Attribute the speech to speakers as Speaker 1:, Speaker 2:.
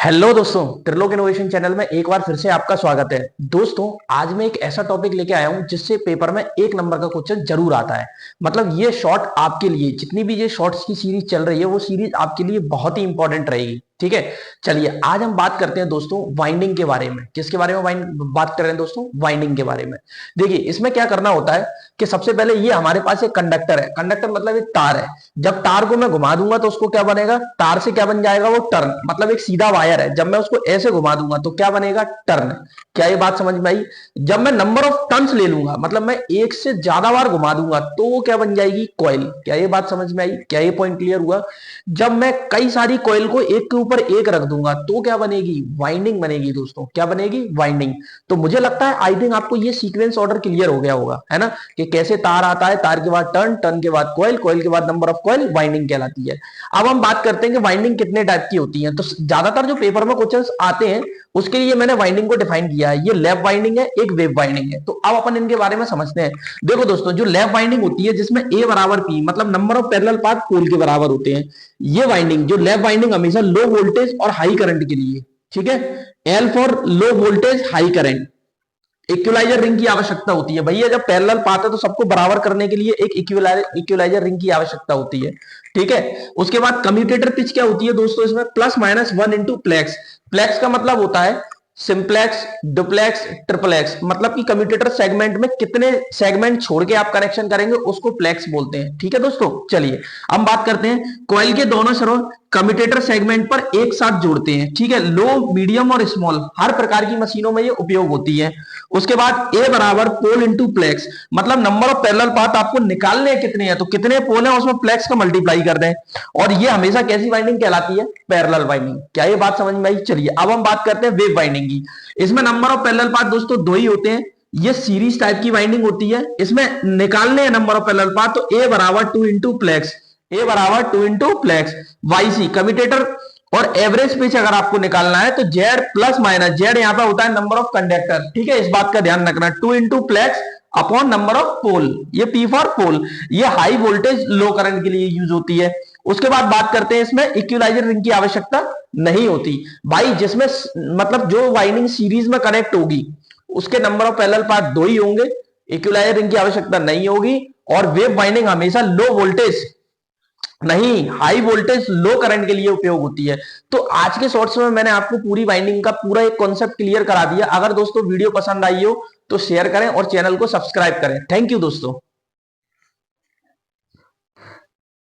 Speaker 1: Hello दोस्तों, Trilok innovation channel में एक बार फिर से आपका स्वागत है। दोस्तों, आज मैं एक ऐसा टॉपिक लेके आया हूं जिससे पेपर में एक नंबर का क्वेश्चन जरूर आता है। मतलब ये शॉर्ट आपके लिए, जितनी भी ये शॉर्ट्स की सीरीज चल रही है वो सीरीज आपके लिए बहुत ही इंपॉर्टेंट रहेगी। ठीक है, चलिए आज हम बात करते हैं दोस्तों वाइंडिंग के बारे में। किसके बारे में बात कर रहे हैं दोस्तों? वाइंडिंग के बारे में। देखिए, इसमें क्या करना होता है कि सबसे पहले ये हमारे पास एक कंडक्टर है। कंडक्टर मतलब एक तार है। जब तार को मैं घुमा दूंगा तो उसको क्या बनेगा? तार से क्या बन जाएगा? वो टर्न, मतलब एक सीधा वायर है। जब मैं उसको ऐसे घुमा दूंगा तो क्या बनेगा? टर्न। क्या ये बात समझ में आई? जब मैं नंबर ऑफ टर्न्स ले लूंगा, मतलब मैं एक से ज्यादा बार घुमा दूंगा तो वो क्या बन जाएगी? कॉइल। क्या ये बात समझ में आई? क्या ये पॉइंट क्लियर हुआ? जब मैं कई सारी कॉइल को एक के ऊपर एक रख दूंगा तो क्या बनेगी? वाइंडिंग बनेगी दोस्तों। क्या बनेगी? वाइंडिंग। तो मुझे लगता है आई थिंक आपको ये सीक्वेंस ऑर्डर क्लियर हो गया होगा, है ना, कि कैसे तार आता है, तार के बाद टर्न, टर्न के बाद कॉइल, कॉइल के बाद नंबर ऑफ कॉइल, वाइंडिंग कहलाती है। अब हम बात करते हैं कि वाइंडिंग कितने टाइप की होती है। तो ज्यादातर जो पेपर में क्वेश्चंस आते हैं उसके लिए मैंने वाइंडिंग को डिफाइन किया है। ये लैप वाइंडिंग है, एक वेव वाइंडिंग है। तो अब अपन इनके बारे में समझते हैं। देखो दोस्तों, जो लैप वाइंडिंग होती है जिसमें ए बराबर पी, मतलब नंबर ऑफ पैरेलल पाथ पोल के बराबर होते हैं, ये वाइंडिंग, जो लैप वाइंडिंग हमेशा लो वोल्टेज और हाई करंट के लिए, ठीक है, L for low voltage high current, equaliser ring की आवश्यकता होती है। भैया जब पैरेलल पाथ है तो सबको बराबर करने के लिए एक इक्विलाइजर रिंग की आवश्यकता होती है। ठीक है, उसके बाद कम्यूटेटर पिच क्या होती है दोस्तों? इसमें plus minus one into plex. Plex का मतलब होता है सिंप्लेक्स, डुप्लेक्स, ट्रिपलेक्स, मतलब कि कम्यूटेटर सेगमेंट में कितने सेगमेंट छोड़ के आप कनेक्शन करेंगे उसको प्लेक्स बोलते हैं। ठीक है दोस्तों, चलिए हम बात करते हैं कॉइल के दोनों सिरों कम्यूटेटर सेगमेंट पर एक साथ जोड़ते हैं। ठीक है, लो, मीडियम और स्मॉल हर प्रकार की मशीनों में ये उपयोग होती है। उसके बाद ए बराबर पोल इंटू प्लेक्स, मतलब नंबर ऑफ पैरेलल पाथ आपको निकालने कितने हैं तो कितने पोल हैं उसमें प्लेक्स का मल्टीप्लाई कर दें। और ये हमेशा कैसी वाइंडिंग कहलाती है? Parallel winding. क्या ये बात समझ में आई? चलिए अब हम बात करते हैं वेव वाइंडिंग की। इसमें नंबर ऑफ पैरेलल पाथ दोस्तों दो ही होते हैं। ये सीरीज टाइप की वाइंडिंग होती है। इसमें निकालने हैं नंबर ऑफ पैरेलल पाथ तो ए बराबर टू इंटू प्लेक्स, ए बराबर two into plex, Y C commutator. और एवरेज पिच अगर आपको निकालना है तो जेड प्लस माइनस, जेड यहां पे होता है नंबर ऑफ कंडक्टर। ठीक है, इस बात का ध्यान रखना, to into plex upon number of pole, ये पी फॉर पोल। ये हाई वोल्टेज लो करंट के लिए यूज होती है। उसके बाद बात करते हैं, इसमें इक्विलाइजर रिंग की आवश्यकता नहीं होती भाई। जिसमें मतलब जो वाइंडिंग सीरीज में कनेक्ट होगी उसके नंबर ऑफ पैरेलल पाथ दो ही होंगे, इक्विलाइजर रिंग की आवश्यकता नहीं होगी। और वेव वाइंडिंग हमेशा लो वोल्टेज नहीं, हाई वोल्टेज लो करंट के लिए उपयोग होती है। तो आज के शॉर्ट्स में मैंने आपको पूरी वाइंडिंग का पूरा एक कॉन्सेप्ट क्लियर करा दिया। अगर दोस्तों वीडियो पसंद आई हो तो शेयर करें और चैनल को सब्सक्राइब करें। थैंक यू दोस्तों।